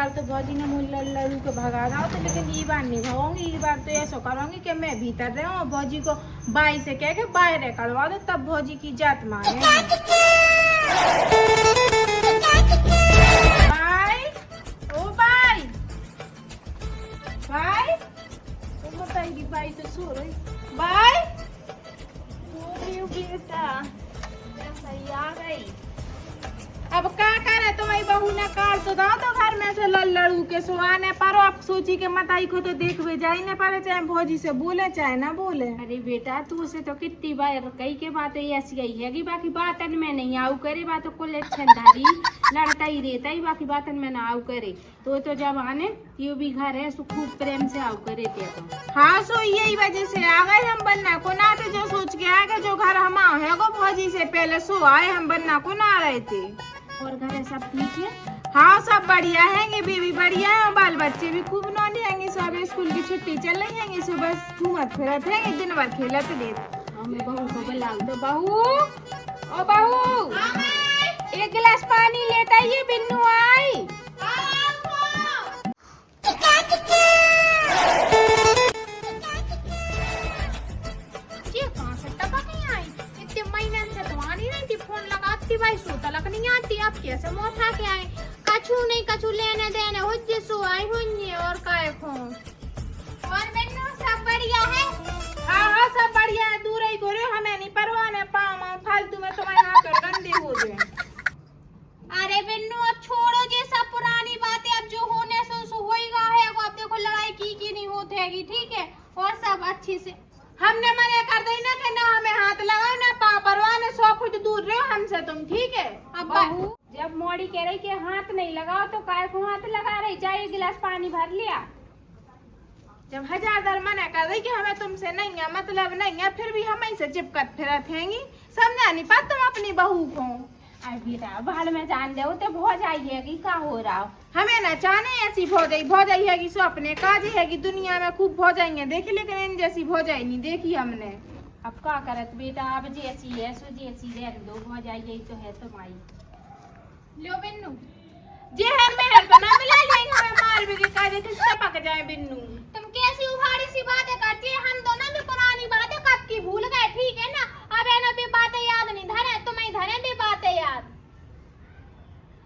बार तो भौजी ने मुझे लड़ू के भगा रहा तो, लेकिन ये बार नहीं भगाऊंगी। ये बार तो ऐसा करूंगी कि मैं भीतर रहूं और भौजी को बाई से कह के बाहर करवा दो, तब भौजी की जात माने। बाई, ओ बाई, बाई, तो बताएगी बाई तो सो रही। बाई, सो रही हूँ बेटा, सही आ गई। अब क्या करे तुम्हारी बहू ने कार तो दाओ तो घर में से लड़ू के सुहाने पर आप सोची के मताई को तो देख वे जाई न पारे, चाहे भौजी से बोले चाहे ना बोले। अरे बेटा तू उसे तो कितनी बार कई के बातें ऐसी आई है कि बाकी बातन में नहीं आऊ करे, बातों को लक्षणधारी लड़ता ही रहता ही, बाकी बातन में ना आऊ करे। तो जब आने ये भी घर है सो खूब प्रेम से आऊ करे थे तो। हाँ सो यही वजह से आ गए हम बनना को ना थे, जो सोच के आ गए जो घर हम है गो भौजी से पहले सो आए हम बनना को ना रहे थे। और घर है सब ठीक है? हाँ सब बढ़िया है, बेबी बढ़िया है और बाल बच्चे भी खूब नौने हैं। सब स्कूल की छुट्टी चल रही है, सुबह घूमत फिरत है, दिन भर खेलत देते। हमें बहू को बुलाओ तो। बहू, ओ बहू, एक गिलास पानी लेता ये बिन्नू आई। भाई सोता लग नहीं आती, आप कैसे मुँह उठा के आए? कछु नहीं, कछु लेने देने हो जिसो आई हुई और काय खो। और बिन्नू सब बढ़िया है? हाँ सब बढ़िया है, दूर ही घूरे हमें नहीं परवाह न पाँव फालतू में तुम्हारे हाथ गंदे हो जाए। अरे बिन्नू अब छोड़ो ये सब पुरानी बातें, अब जो होने सो होएगा है। अब देखो लड़ाई की नहीं होती हैगी, ठीक है? और सब अच्छे से हमने मना कर दी ना कि ना हमें हाथ लगाओ ना पाँव परवाह न, 100 फुट दूर रहो हमसे तुम, ठीक है? अब बहू जब मोड़ी कह रही कि हाथ नहीं लगाओ तो काय को हाथ लगा रही? जाए गिलास पानी भर लिया। जब 1000 बार मना कर रही कि हमें तुमसे नहीं है मतलब नहीं है, फिर भी हम ऐसे चिपकत फिरत हैंगी, समझा नहीं पाते तुम अपनी बहू को। अरे बेटा बाल में जान दे तो बहुत जाइए कि क्या हो रहा हो? हमें न चाहने ऐसी भौजाई है कि सो अपने काज है कि दुनिया में खूब भौजाइयां देखी, लेकिन इन जैसी भौजाई नहीं देखी हमने। अब क्या करत बेटा, अब जैसी है सो जैसी रह दो, हो जाइए तो है तुम्हारी। लो बिन्नू जे है मेहर तो ना मिला लेंगे, हमें मार भी के काजे किस टपक जाए। बिन्नू तुम कैसी उभारी सी बातें करती है, हम दोनों भी पुरानी बातें कब की भूल गए, ठीक है ना? अब है ना भी बातें याद नहीं धरे, तुम्हें धरे भी बातें याद।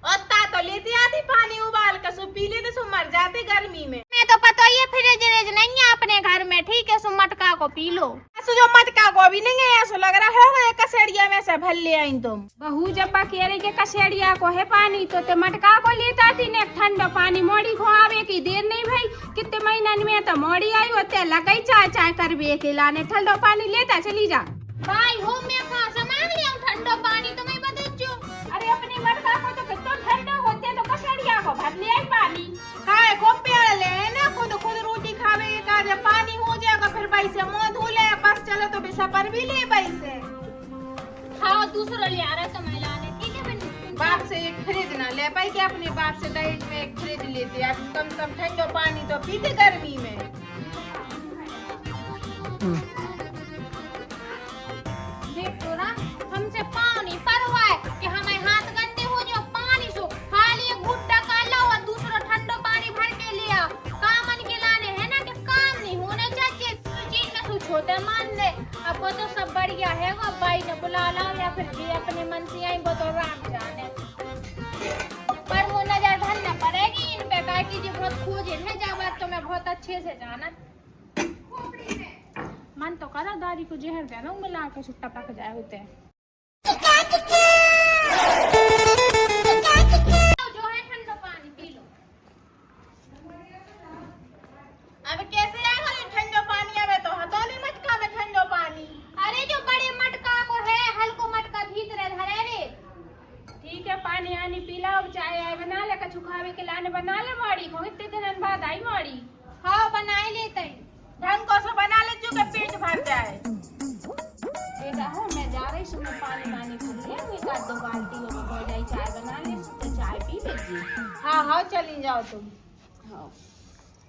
और ता तो लेती आती पानी उबाल कर सो पी लेते सो मर जाते गर्मी में। मैं तो पता ही है फ्रिज नहीं है अपने घर में, ठीक है? सो मटका को पी लो। जो मटका को भी नहीं है, ऐसा लग रहा है कसेड़िया में से भर ले आई तुम। बहू जब कह रही के कसेड़िया को है पानी तो मटका को लेता थी ने ठंडा पानी मोड़ी को आवे की देर नहीं भाई, कितने महीनन में तो मोड़ी आई होते लगई चाय कर भी के लाने ठंडा पानी लेता चली जा। भाई हो मैं कहां से मांग लिया ठंडा पानी, तुम्हें बता जो। अरे अपनी मटका को तो कितना ठंडा होते तो कसेड़िया को भर ले आई पानी। काय को प्यार ले ना, खुद रोटी खावे के काज पानी हो जाएगा, फिर भाई से मुंह धो ले, बस चलो तो बिसा पर भी ले भाई से। हाँ दूसरा ले आ रहा तो मैं लाने, ठीक है? बिन्नू बाप से एक फ्रिज ना ले पाई कि अपने बाप से दहेज में एक फ्रिज लेते, अब कम ठंडा पानी तो पीते गर्मी में। देखो ना हमसे पाँव नहीं परवाह है कि हमारे हाथ गंदे हो जाओ, पानी सो खाली एक घुट्टा काला और दूसरा ठंडा पानी भर के लिया। कामन के लाने है ना कि काम नहीं होने चाहिए, चीज में कुछ होता मान ले। अब वो तो सब बढ़िया है, वो भाई ने बुला ला या फिर जी अपने मन से आई वो तो राम जाने, पर वो नजर धरना पड़ेगी इन पे का कि जी बहुत खोजे है जावत तो मैं बहुत अच्छे से जाना। मन तो करा दादी को जहर देना मिला के सुट्टा पक जाए होते हैं। जो है ठंडा पानी पी लो। अब कैसे आएगा ये ठंडा पानी? अब तो हथौली मटका में ठंडा पानी। अरे जो बड़े मटका को है, हल्को मटका भीतर धरे रे। ठीक है पानी आनी पी लो, अब चाय आए बना ले, कछु खावे के लाने बना ले मोड़ी को, इतने दिन बाद आई मोड़ी। हाँ बनाए लेते हैं, ढंग को से बना ले जो के पेट भर जाए। बेटा हो मैं जा रही हूँ, मैं पानी पी लिया, एक आध 2 बाल्टी में हो जाए, चाय बना ले तो चाय पी लीजिए। हाँ चली जाओ तुम। हाँ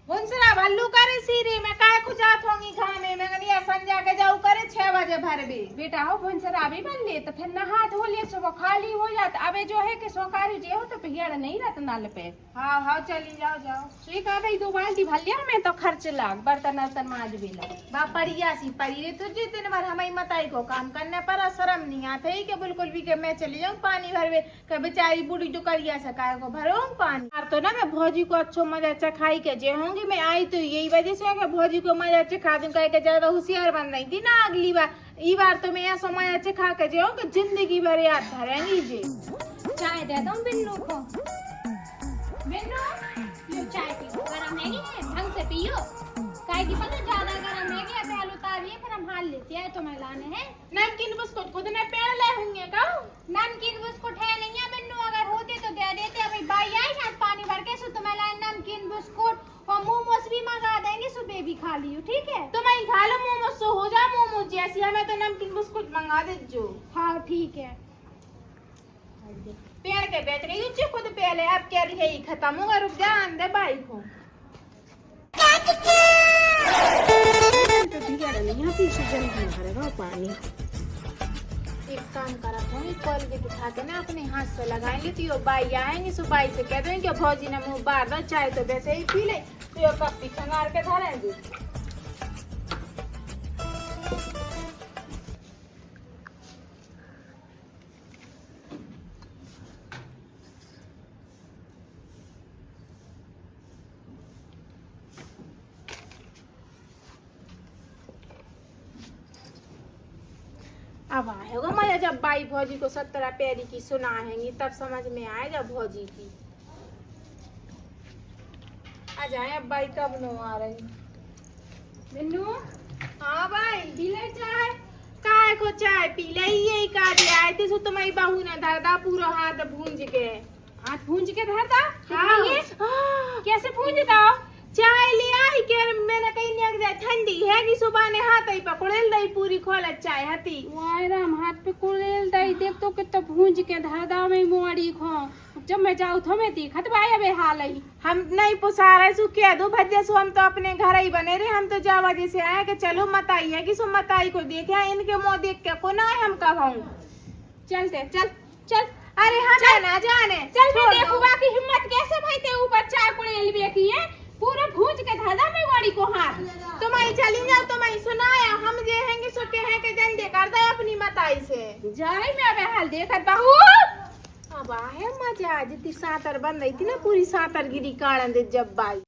हुंसरा भल्लू करे सीरी में काय खुजात होंगी घामे में गनिया संजा के जाऊ करे 6 बजे भर भी। बेटा हो भुंसरा भी बन ले तो फिर नहा धो ले, सुबह खाली हो जा रहत अबे जो है कि सोकारी जे हो तो पिघड़ नहीं रहत नाल पे। हाँ हाँ चली जाओ जाओ। ठीक है भाई 2 बाल्टी भर लिया मैं तो खर्च लाग बर्तन वर्तन माज भी ला। बा परिया सी परी रे तुझे दिन भर हमें मताई को काम करने पर शर्म नहीं आते ही कि बिल्कुल भी कि मैं चली जाऊँ पानी भरवे कि बेचारी बूढ़ी टुकरिया से काय को भरो पानी। यार तो ना मैं भौजी को अच्छो मजा चखाई के जे होंगी मैं आई तो यही वजह से कि भौजी को मजा चखा दूं कह के ज्यादा होशियार बन रही थी ना अगली बार। ई बार तो मैं ऐसा मजा चखा के जे कि जिंदगी भर याद धरेंगी जी। चाय दे दो बिन्नू को। बिन्नू लो चाय पियो गरम है ढंग से पियो काय की पता ज्यादा गरम है कि पहले उतारिए फिर हम हाल लेते हैं। तुम्हें लाने हैं नमकीन बिस्कुट खुद ने पेड़ ले होंगे का नमकीन बिस्कुट है नहीं है बिन्नू अगर होते तो दे देते। अभी बाई आई ना पानी भर के सो तुम्हें लाए नमकीन बिस्कुट और मोमोस भी मंगा देंगे सुबह भी खा लियो ठीक है। तुम्हें खा लो मोमोस सो हो जा मोमोस जैसी हमें तो नमकीन बिस्कुट मंगा दे जो। हाँ ठीक है पेड़ के बेच रही हूँ खुद पहले अब कह रही है ये खत्म होगा रुक जा अंदर बाई को तो बिगड़ नहीं आती से जल्दी भरेगा पानी। एक काम करा था कॉलगेट उठा के ना अपने हाथ से लगाए लेती हो बाई आएंगे सो बाई से कह देंगे भौजी ने मुँह बार दो चाय तो वैसे ही पी ले तो कप भी खंगार के धरेंगे। अब आएगा मजा जब बाई भौजी को 17 पैरी की सुनाएंगी तब समझ में आएगा भौजी की। आ जाए अब बाई कब नो आ रही। बिन्नू हाँ बाई पी ले चाय। काय को चाय पी ले यही का दिया आए थे सो तुम्हारी बहू ने धरदा पूरा हाथ भूंज के। हाथ भूंज के धरता हाँ। कैसे भूंजता चाय ले आई के मैंने कहीं नहीं जाए ठंडी है कि सुबह ने हाथ ही पकड़ेल दई पूरी खोलत चाय हती वायरम हाथ पे कुड़ेल दई देख तो कितना भूंज के धरदा में मोड़ी खो जब मैं जाऊँ तो मैं देखत भाई अबे हाल ही हम नहीं पुसा रहे सु कह दो भज्जे सो हम तो अपने घर ही बने रहे। हम तो जा वजह से आए कि चलो मताई है कि सो मताई को देखे इनके मुँह देख के को ना हम कब आऊँ। चलते चल चल अरे हम ना जाने चल मैं देखूँ बाकी हिम्मत कैसे भाई ते ऊपर चाय कुड़ेल भी की है पूरा भूंज के धरदा में मोड़ी को हाथ। तुम्हारी चली जाओ तुम्हारी सुनाया हम जे हैंगे सो के हैं के जंदे कर दे अपनी मताई से जाए मैं अबे हाल देखत बहू। अब आए मजा जितनी सातर बन रही थी ना पूरी सातर गिरी काढ़ दे जब बाई।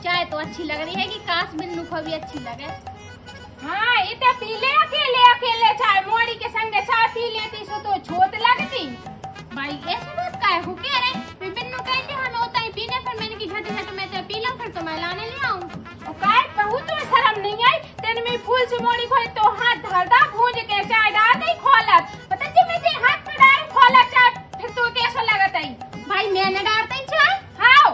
चाय तो अच्छी लग रही है कि काश बिन्नू को भी अच्छी लगे। हाँ इतना पी ले अकेले अकेले चाय मोड़ी के संग चाय पी लेती सो तो छोट लगती। भाई ऐसी बात काय हो कह रहे फिर बिन्नू कहते हमें होता ही पीने फिर मैंने की घटे घटे मैं तो पी लूं फिर तो मैं लाने ले आऊं। काय कहूँ तुम्हें शर्म नहीं आई तेन में फूल से मोड़ी खोई तो हाथ धरदा भूंज के चाय डाल दई खोलत पता जी मैं हाथ पे डाल खोलत चाय फिर तो कैसा लगत आई। भाई मैंने डालता चाय हाँ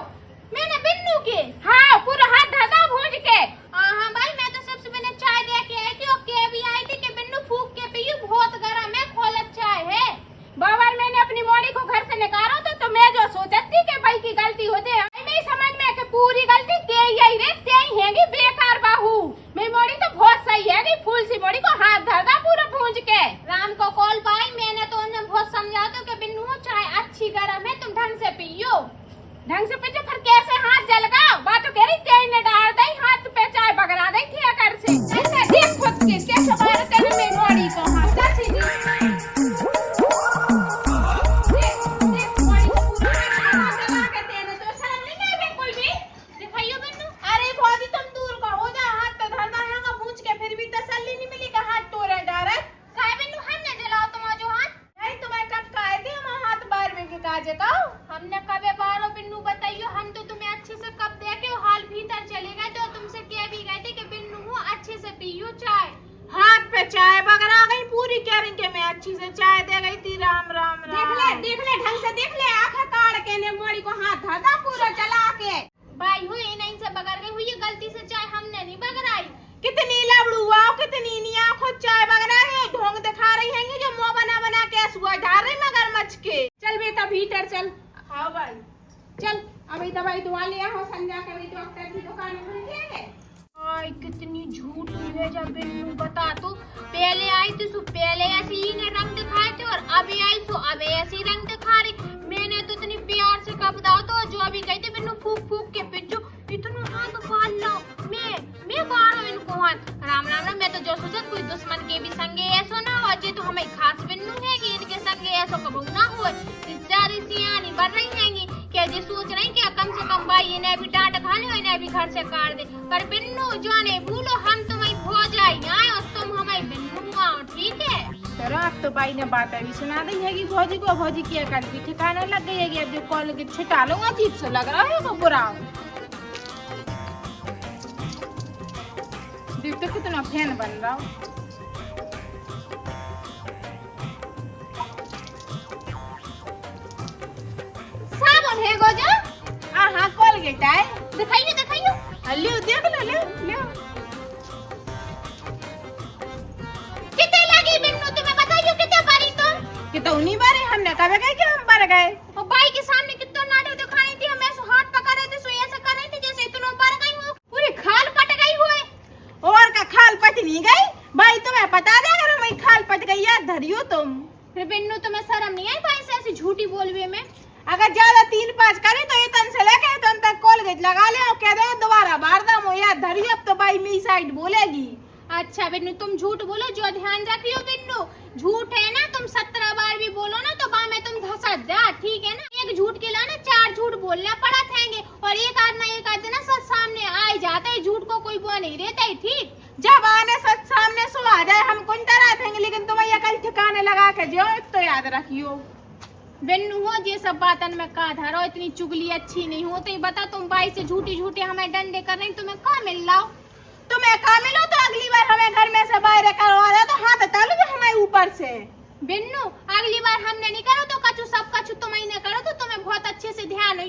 मैंने बिन्नू के हाँ पूरा हाथ धरदा भूंज के। हाँ भाई मैं तो सबसे पहले चाय दे के आई थी और के भी आई थी कि बिन्नू फूक के पियो बहुत गर्म है खोलत चाय है। बाबर मैंने अपनी मोड़ी को घर से निकाला तो मैं जो सोचती कि भाई की गलती हो जाए नहीं समझ में कि पूरी गलती ते ही रे ते ही हैगी बेकार बाहू। मेरी मोड़ी तो बहुत सही है कि फूल सी मोड़ी को हाथ धरदा पूरा भूंज के। राम को कॉल पाई मैंने तो उन्हें बहुत समझा दो कि बिन्नू चाय अच्छी गर्म है तुम ढंग से पियो। ढंग से पियो फिर कैसे हाथ जलगा बात कह रही तेल ने डाल दई हाथ पे चाय बगरा दई ठिया कर से ऐसे देख खुद के कैसे बाहर तेरे मेरी मोड़ी को हाथ चाची जी हमने कबे बारो बिन्नू बताइयो हम तो तुम्हें अच्छे से कब देखे हाल भीतर चलेगा तो तुमसे कह भी गए थे कि बिन्नू अच्छे से पियो चाय। हाथ पे चाय बगरा गई पूरी कह रही कि मैं अच्छी से चाय दे गई थी। राम राम राम देख ले ढंग से देख ले आंखें काट के ने मोड़ी को हाथ धरदा पूरा जला के। भाई हुई नहीं से बगर गई हुई गलती से चाय हमने नहीं बगराई। कितनी लबड़ू आओ कितनी नहीं आंखों चाय बगरा है ढोंग दिखा रही है जो मुंह बना बना के सुआ ढार रही मगरमच्छ के। चल बेटा भीतर चल। हाँ भाई चल अभी दवाई दुआ लिया हो संजा के भी डॉक्टर की दुकान खुल गई है। आई कितनी झूठी है जब बिन्नू बता तो पहले आई थी पहले ऐसे ही ने रंग दिखाए थे और अब अभी आई सो अब ऐसे ही रंग दिखा रही। मैंने तो इतनी प्यार से कब दाओ तो जो अभी कहते बिन्नू फूक फूक के पिचू इतना हाथ पाल लो मैं बाहर इनको हाथ राम राम राम। मैं तो जो सोचत कोई दुश्मन के भी संगे ऐसो ना हो जे तो हमें खास बिन्नू है कि इनके संगे ऐसो कबू ना हो। ज्यादा सियानी बढ़ रही हैंगी क्या जी सोच रही क्या कम से कम भाई इन्हें भी डांट खा लो इन्हें भी घर से काट दे। पर बिन्नू जाने भूलो हम तुम्हें खो जाए और तुम हमें बिन्नू आओ ठीक है। चलो अब तो बाई ने बात अभी सुना दी है कि भौजी को भौजी की अकल भी ठिकाने लग गई है कि अब जो कॉल के छिटा लूंगा अजीब से लग रहा है वो बुरा। देख तो कितना फैन बन रहा हो। साबुन है गोजा? हाँ कॉलगेट है दिखाइए लियो देख लो लियो कितने लगी बिन्नू तुम्हें बताइयो कितने बारी तुम कितनी बार हमने कहा गए कि हम बार गए और भाई के सामने कितना नाटक दिखाई थी। हम ऐसे हाथ पकड़ रहे थे सो ऐसा कर रहे थे जैसे इतना बार गई हो पूरी खाल पट गई हुए। और का खाल पट नहीं गई भाई तुम्हें पता दे अगर हमारी खाल पट गई याद धरियो तुम। फिर बिन्नू तुम्हें शर्म नहीं आई भाई से ऐसी झूठी बोलवे में? अगर ज्यादा 3-5 करे तो ये तन से लेके तन तक कॉलगेट लगा ले और कह दो दोबारा बार दम याद धरियो अब तो भाई मेरी साइड बोलेगी। अच्छा बिन्नू तुम झूठ बोलो जो ध्यान रखियो बिन्नू झूठ है ना तुम 17 बार भी बोलो ना तो बा में तुम धसत जा ठीक है ना। एक झूठ के लिए ना 4 झूठ बोलना पड़ा थेंगे और एक आध ना सच सामने आ जाता है। झूठ को कोई वो नहीं रहता है ठीक। जब आने सच सामने सो आ जाए हम कौन तरह थे लेकिन तुम्हें ये कल ठिकाने लगा के जो तो याद रखियो बिन्नू हो ये सब बातन में का धरो इतनी चुगली अच्छी नहीं होती। बता तुम भाई से झूठी झूठी हमें डंडे कर रही तुम्हें कहाँ मिल रहा हो? तुम्हें कहा मिलो तो अगली बार हमें घर में से बाहर करवा दे तो हाथ तालू जो हमें ऊपर से। बिन्नू अगली बार हमने नहीं करो तो कछु सब कछु तुम्हें न करो तो तुम्हें बहुत अच्छे से ध्यान है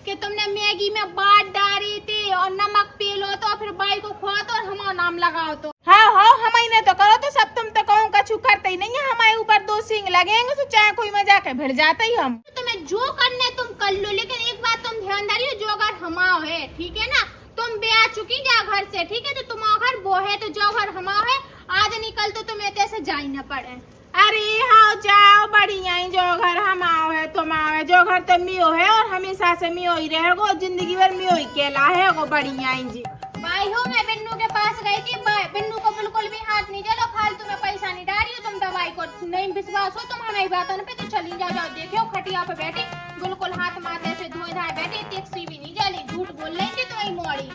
कि तुमने मैगी में बाट डाले थे और नमक पेलो तो फिर बाई को खुआ तो और हमारा नाम लगाओ तो। हाँ हमें ने तो करो तो सब तुम तो कहूँ कछु करते ही नहीं है हमारे ऊपर 2 सींग लगेंगे तो चाहे कोई में जाके भिड़ जाते ही हम। तुम्हें जो करने तुम कर लो लेकिन एक बात तुम ध्यान धरियो जो अगर हमाओ है ठीक है ना तुम ब्याह चुकी जा घर से ठीक है तो तुम्हारा घर वो है तो जो घर हमारा है आज निकल तो तुम्हें ऐसे जा ही न पड़े। अरे हाँ जाओ बढ़िया ही जो घर हम आओ है तुम आओ है जो घर तो मियो है और हमेशा से मियो ही रहेगो जिंदगी भर मियो ही केला है वो बढ़िया ही जी। भाई हो मैं बिन्नू के पास गई थी बिन्नू को बिल्कुल भी हाथ नहीं चलो फालतू में पैसा नहीं डाली हो तुम दवाई को नहीं विश्वास हो तुम हमारी बातों पे तो चली जाओ देखो खटिया पे बैठी बिल्कुल हाथ माथे से धोए धाए बैठी टैक्सी भी नहीं जाली झूठ बोल रही थी तुम्हारी मोड़ी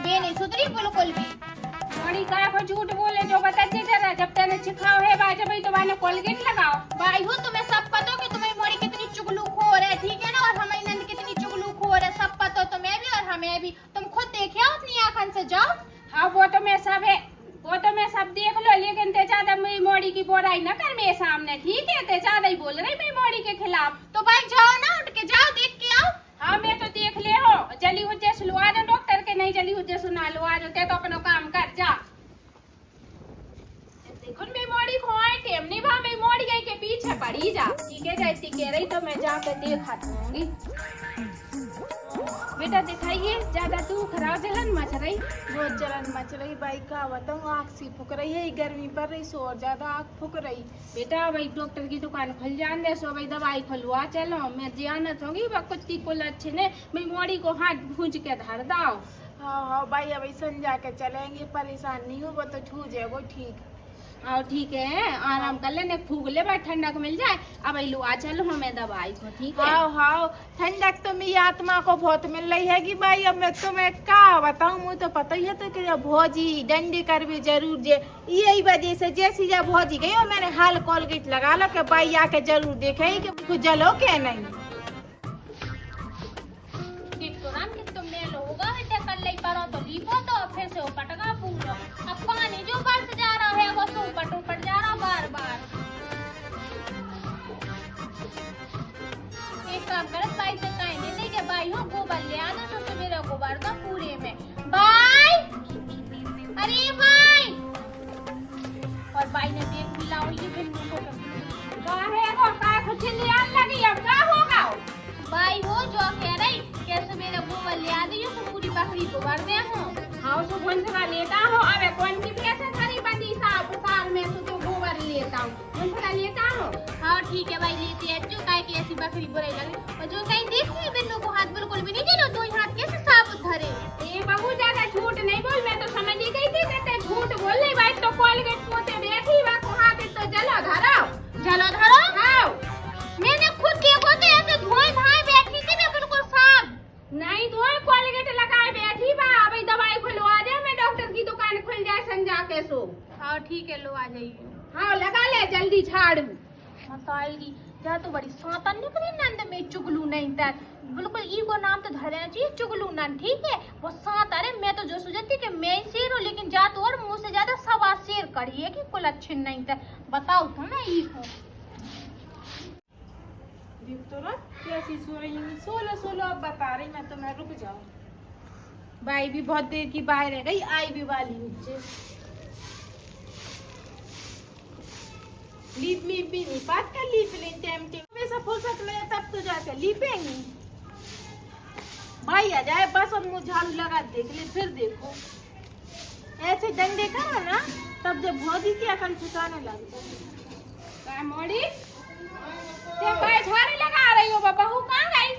बे नहीं सुधरी बिल्कुल भी। मोड़ी का को झूठ बोले जो बताते जरा जब तने सिखाओ है भाई जब तो मैंने कोलगेट लगाओ। भाई हो तुम्हें सब पता कि तुम्हारी मोड़ी कितनी चुगलू खोर है ठीक है ना और हमारी नंद कितनी चुगलू खोर है सब पता तुम्हें भी और हमें भी तुम खुद देखिए अपनी आंखन से जाओ। हाँ वो तो मैं सब देख लो लेकिन ते ज्यादा मेरी मोड़ी की बुराई न कर मेरे सामने ठीक है ते ज्यादा ही बोल रही मेरी मोड़ी के खिलाफ। तो भाई जाओ ना उठ के जाओ देख के आओ। हाँ मैं तो देख ले हो जली हुज्जे सुलो आ जाओ डॉक्टर के नहीं जली हुज्जे सुना लो आ जाओ तो अपना काम कर जा। देखो मैं मोड़ी खोए टेम नहीं भा मैं मोड़ी गई के पीछे पड़ी जा ठीक है जैसी कह रही तो मैं जाकर देखा दूंगी। बेटा दिखाइए ज्यादा दुख खराब जलन मच रही बहुत जलन मच रही भाई का बताऊँ आँख सी फुक रही है गर्मी पड़ रही सो और ज्यादा आँख फुक रही। बेटा भाई डॉक्टर की दुकान खुल जान दे सो भाई दवाई खुलवा चलो मैं जानत होगी वह कुत्ती को अच्छे ने मैं मोड़ी को हाथ भूज के धर दाओ। हाँ भाई अभी संजा के चलेंगे परेशान नहीं हो वो तो छू जाए वो ठीक और ठीक है आराम कर लेने फूक ले भाई ठंडक मिल जाए अब लो आ चलो हमें दवाई को ठीक है। हाँ ठंडक तो मेरी आत्मा को बहुत मिल रही है कि भाई अब मैं तुम्हें क्या बताऊँ मुझे तो पता ही है तो कि भौजी डंडे कर भी जरूर जे यही वजह से जैसी जब भौजी गई और मैंने हाल कोलगेट लगा लो कि भाई आके जरूर देखे कि कुछ जलो के नहीं। तो लीपो तो फिर से उपटगा पूरा अब पानी जो बरस जा रहा है वो तो उपट जा रहा बार बार। एक काम करत भाई से कहीं नहीं दे के भाई हो गोबर ले आना तो सवेरे गोबर का पूरे में भाई अरे भाई और भाई ने देख भी लाओ ये बिन्नू को का कुछ ले आने लगी अब क्या होगा भाई वो जो कह रही कैसे मेरा गोबर ले आ दियो तो पूरी बकरी को भर दे हूं। हाँ तो कौन सा लेता हो अबे कौन की पैसे थारी बंदी साहब साल में तो गोबर लेता आओ मुझे लेता हो। हाँ ठीक है भाई, लेते हैं। जो काय की ऐसी बकरी बुराई लगे और जो कहीं देखी बिन्नू को हाथ बिल्कुल भी नहीं देना, दो हाथ कैसे साबुत धरे। ये बहू ज्यादा झूठ नहीं बोल, मैं तो समझ ही गई थी कि झूठ बोल रही भाई। तो कोलगेट पोते बैठी वहाँ पे तो जलो धरो हाँ। मैंने खुद देखो तो ऐसे धोए धाए बैठी थी मैं बिल्कुल साफ। नहीं धोए कोलगेट लगाए बैठी बा। अभी दवाई खुलवा दे, मैं डॉक्टर की दुकान खुल जाए संजा के सो। हाँ ठीक है, लो आ जाइए। हाँ लगा ले जल्दी झाड़ू। बताएगी जा तो बड़ी सांता निकली नंद में चुगलू नहीं था, बिल्कुल ई को नाम तो धरना चाहिए चुगलू नंद, ठीक है। वो सांत, अरे मैं तो जो सोचती कि मैं ही शेर हूँ, लेकिन जा तो और मुंह से ज्यादा सवा शेर करी है कि कुल अच्छे नहीं था। बताओ तो मैं ई हूँ। देख तो ना कैसी सो रही हूँ, सोलो अब बता रही मैं तो, मैं रुक जाऊँ। भाई भी बहुत देर की बाहर रह गई, आई भी वाली नीचे। लीप मीप भी नहीं बात कर, लीप लें टाइम वैसा फुर्सत में तब तो जाकर लीपेंगे। भाई आ जाए बस और मुँह झाड़ू लगा देख ले, फिर देखो ऐसे डंडे करो ना, तब जब भौजी की अकल ठिकाने लग जाए। मोड़ी भाई झाड़ू लगा रही हो, बहू कहाँ गई?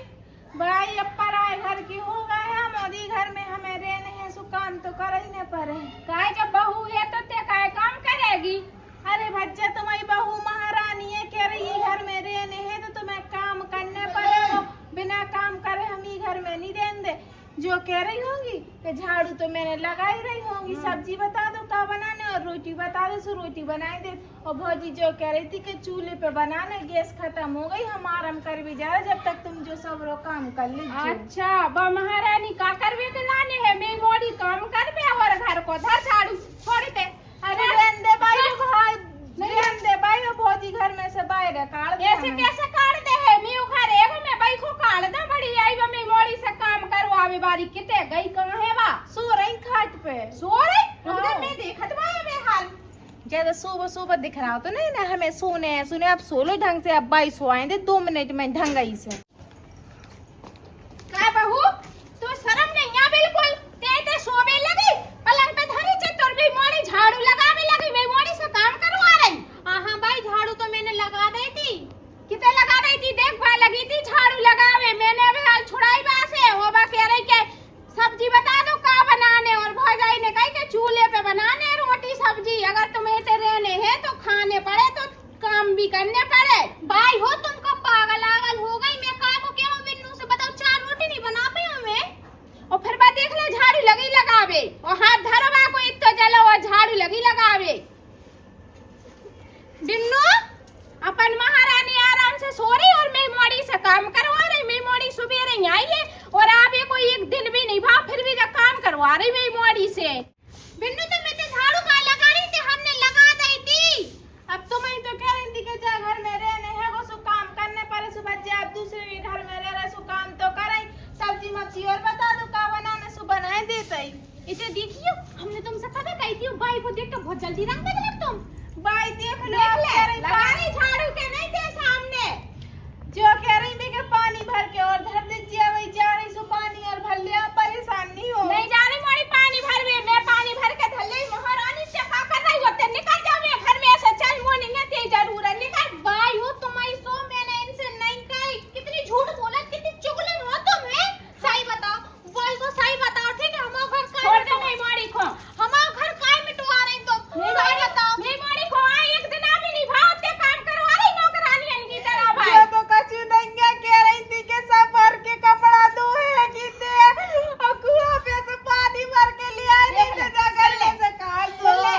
भाई अब पराए घर की हो गए हैं, मोदी घर में हमें रहने हैं, सो काम तो कर ही न पड़े। काहे जब बहू है तो ते काहे काम करेगी? अरे भज्जा तुम्हारी बहू महारानी है, कह रही है घर में रहने हैं तो तुम्हें काम करने पड़ेगा, बिना काम करे हम ही घर में नहीं देंगे। जो कह रही होगी कि झाड़ू तो मैंने लगा ही रही होंगी, सब्जी बता दो क्या बनाने और रोटी बता दो सो रोटी बनाई दे। और भौजी जो कह रही थी कि चूल्हे पे बनाने, गैस खत्म हो गई, हम आराम कर भी जा रहे जब तक तुम जो सब रो काम कर लीजिए। अच्छा बा महारानी का करवे के लाने है, मैं मोड़ी काम कर बे और घर को धर झाड़ू छोड़ दे। अरे रहने भाई भाई भौजी घर में से बाहर काट दे। ऐसे कैसे काट दे है? मैं घर एगो मैं भाई को काट दे बड़ी आई बा, मैं मोड़ी से काम करवावे बारी किते गई कहां है बा? सो रही खाट पे। सो रही? रुक जा मैं देखत बा बे हाल। ज्यादा सुबह दिख रहा हो तो नहीं ना, हमें सोने अब सोलो ढंग से, अब भाई सोए दे 2 मिनट में ढंगई से। क्या बहू तू शर्म नहीं आ बिल्कुल? ते सोवे लगी पलंग पे धरी चतुर भी मोड़ी झाड़ू लगावे लगी, मैं मोड़ी से काम करवा रही। हाँ भाई झाड़ू तो मैंने लगा दी थी। कितने लगा रही थी? देखभाल लगी थी झाड़ू लगावे, मैंने अभी हाल छुड़ाई बासे हो बा कह रही के सब्जी बता दो का बनाने, और भौजाई ने कही के चूल्हे पे बनाने रोटी सब्जी। अगर तुम्हें ते रहने हैं तो खाने पड़े तो काम भी करने पड़े। भाई हो तुमको पागल आगल हो गई, मैं का को क्या बिन्नू से बताओ 4 रोटी नहीं बना पाई हमें। और फिर बात देख ले झाड़ू लगी लगावे और हाथ धरवा को एक तो जलो और झाड़ू लगी लगावे। बिन्नू अपन महारानी आराम से सो रही और मैं मोड़ी से काम करवा रही, मैं मोड़ी सुबह आई है और आप ये कोई एक दिन भी नहीं भा फिर भी जब काम करवा रही मैं मोड़ी से। बिन्नू तो मैं झाड़ू का लगा रही थी, हमने लगा दी थी। अब तुम ही तो कह रही थी कि जा घर में रहने हैं वो सो काम करने पर सुबह जे आप दूसरे के घर में रह रहे सो काम तो करे, सब्जी मच्छी और बता दो का बनाने सो बनाए देते। इसे देखियो हमने तुमसे कब कही थी, भाई को देख के बहुत जल्दी रंग बदले तुम। भाई देख लो लगा रही झाड़ू के नहीं थे सामने, जो कह रही थी कि पानी भर के और धर दीजिए, वही जा रही सो पानी और भर लिया, परेशान नहीं हो। नहीं जा रही मोड़ी पानी भर में, मैं पानी भर के धर ली। महारानी से का कर रही होते? निकल जाओ मैं घर में ऐसे चल वो नहीं है तेरी जरूरत निकल। भाई हो तुम्हारी सो मैंने इनसे नहीं कही, कितनी झूठ बोला, कितनी चुगलन हो तुम है। सही बताओ भाई को, सही बताओ ठीक है। हमारा घर छोड़ दे नहीं मोड़ी को, हमारा घर काय मिटवा रही तुम, सही बताओ। नहीं मोड़ी को एक दिन भी नहीं भावते काम करवा रही नौकरानियन की तरह। भाई ये तो कछु नहीं कह रही थी कि सब भर के कपड़ा धोए कीते और कुआं पे से पानी भर के ले आए, नहीं तो जगह ले से काल सुन ले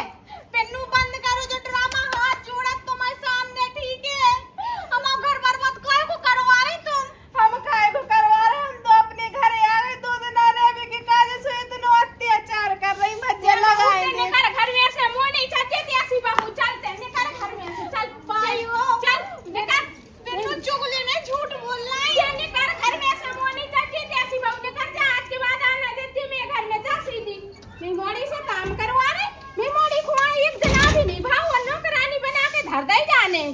पिन्नू, बंद करो जो ड्रामा, हाथ जोड़ा तुम्हारे सामने ठीक है। हमारा घर बर्बाद काय को करवा रही तुम। हम खाए को करवा रहे, हम तो अपने घर आ गए 2 दिन रहने के काज से इतना अत्याचार कर रही, मजे लगाए दे। निकल घर में से मुंह नहीं चाहते थे ऐसी बहू, चलते निकल घर में से, चल भाई हो चल निकल। पिन्नू चुगली में झूठ बोल रहा है। ये निकल घर में से मुंह नहीं चाहते थे ऐसी बहू, निकल जा आज के बाद आना देती मैं घर में जा सीधी। मैं मोड़ी से काम करवा रही, मैं मोड़ी को एक दिन भी नहीं भाव और नौकरानी बना के धर दे जाने।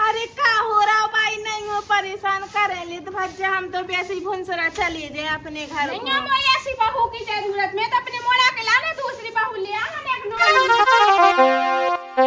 अरे का हो रहा भाई, नहीं हो परेशान करे ले तो भज्जा, हम तो वैसे ही भुनसरा चले जाए अपने घर नहीं को। मोई ऐसी बहू की जरूरत, मैं तो अपने मोड़ा के लाने दूसरी बहू ले आना एक